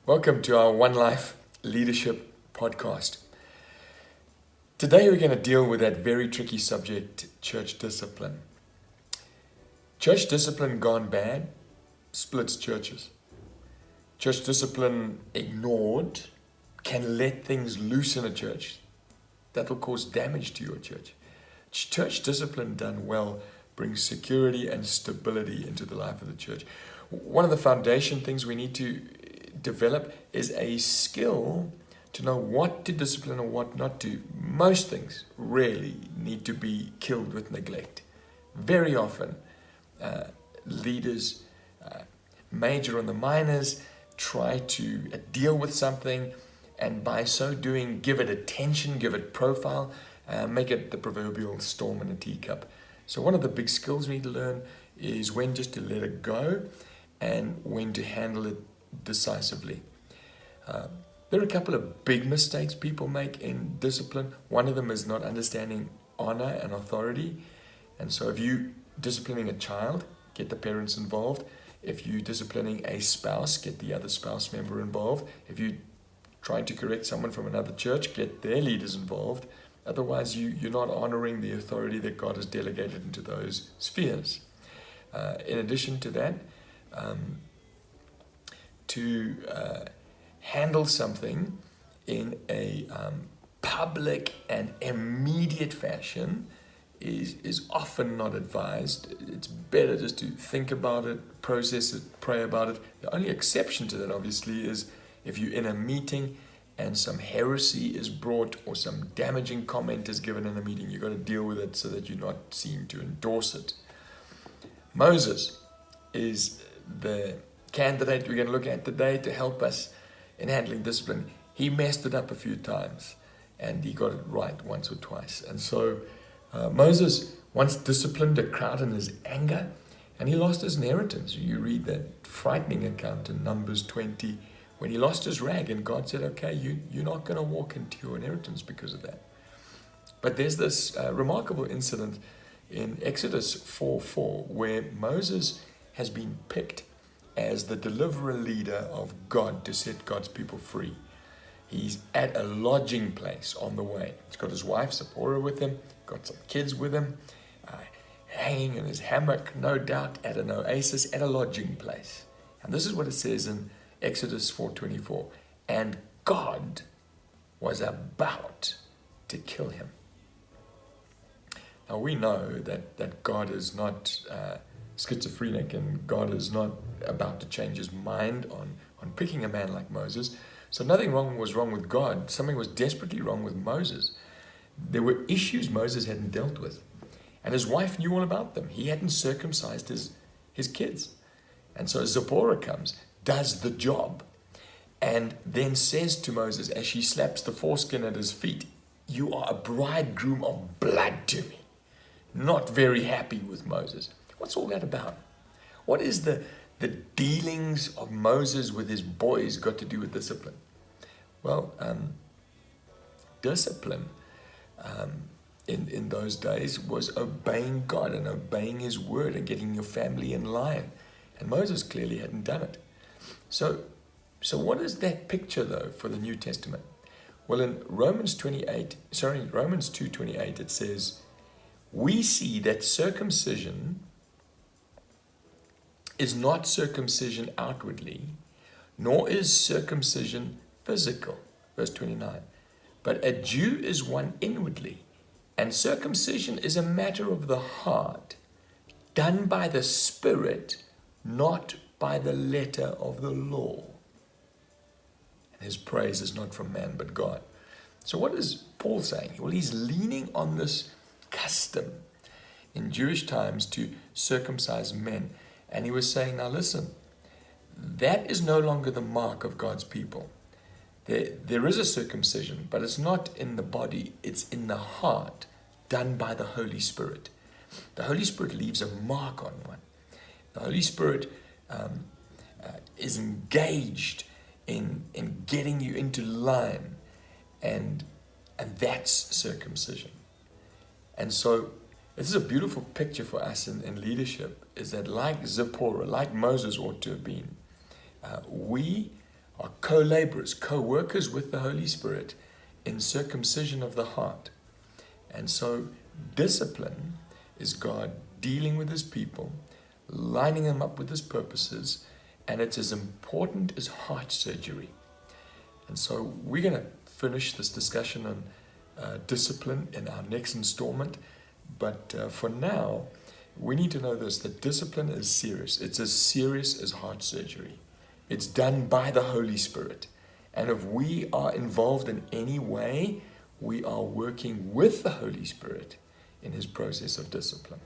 Welcome to our One Life Leadership Podcast. Today we're going to deal with that very tricky subject, church discipline. Church discipline gone bad splits churches. Church discipline ignored can let things loose in a church. That will cause damage to your church. Church discipline done well brings security and stability into the life of the church. One of the foundation things we need to develop is a skill to know what to discipline and what not to. Most things rarely need to be killed with neglect. Very often, leaders major on the minors, try to deal with something, and by so doing, give it attention, give it profile, make it the proverbial storm in a teacup. So one of the big skills we need to learn is when just to let it go and when to handle it decisively. There are a couple of big mistakes people make in discipline. One of them is not understanding honor and authority. And so if you're disciplining a child, get the parents involved. If you're disciplining a spouse, get the other spouse member involved. If you're trying to correct someone from another church, get their leaders involved. Otherwise, you're not honoring the authority that God has delegated into those spheres. In addition to that, to handle something in a public and immediate fashion is often not advised. It's better just to think about it, process it, pray about it. The only exception to that, obviously, is if you're in a meeting and some heresy is brought or some damaging comment is given in a meeting, you've got to deal with it so that you're not seen to endorse it. Moses is the candidate we're going to look at today to help us in handling discipline. He messed it up a few times and he got it right once or twice. And so Moses once disciplined a crowd in his anger and he lost his inheritance. You read that frightening account in Numbers 20 when he lost his rag and God said, okay, you're not going to walk into your inheritance because of that. But there's this remarkable incident in Exodus 4:4 where Moses has been picked as the deliverer leader of God to set God's people free. He's at a lodging place on the way. He's got his wife Zipporah with him, got some kids with him, hanging in his hammock, no doubt, at an oasis, at a lodging place. And this is what it says in Exodus 4:24. And God was about to kill him. Now we know that God is not schizophrenic and God is not about to change his mind on picking a man like Moses. So nothing was wrong with God. Something was desperately wrong with Moses. There were issues Moses hadn't dealt with. And his wife knew all about them. He hadn't circumcised his kids. And so Zipporah comes, does the job, and then says to Moses as she slaps the foreskin at his feet, you are a bridegroom of blood to me. Not very happy with Moses. What's all that about? What is the dealings of Moses with his boys got to do with discipline? Well, discipline in those days was obeying God and obeying his word and getting your family in line. And Moses clearly hadn't done it. So what is that picture, though, for the New Testament? Well, in Romans 2:28, it says, we see that circumcision is not circumcision outwardly, nor is circumcision physical. Verse 29. But a Jew is one inwardly, and circumcision is a matter of the heart, done by the Spirit, not by the letter of the law. And his praise is not from man, but God. So what is Paul saying? Well, he's leaning on this custom in Jewish times to circumcise men. And he was saying, now listen, that is no longer the mark of God's people. There is a circumcision, but it's not in the body, it's in the heart, done by the Holy Spirit. The Holy Spirit leaves a mark on one. The Holy Spirit is engaged in getting you into line, and that's circumcision. And so this is a beautiful picture for us in leadership, is that like Zipporah, like Moses ought to have been, we are co-laborers, co-workers with the Holy Spirit in circumcision of the heart. And so discipline is God dealing with his people, lining them up with his purposes, and it's as important as heart surgery. And so we're going to finish this discussion on discipline in our next installment. But for now, we need to know this, that discipline is serious. It's as serious as heart surgery. It's done by the Holy Spirit. And if we are involved in any way, we are working with the Holy Spirit in his process of discipline.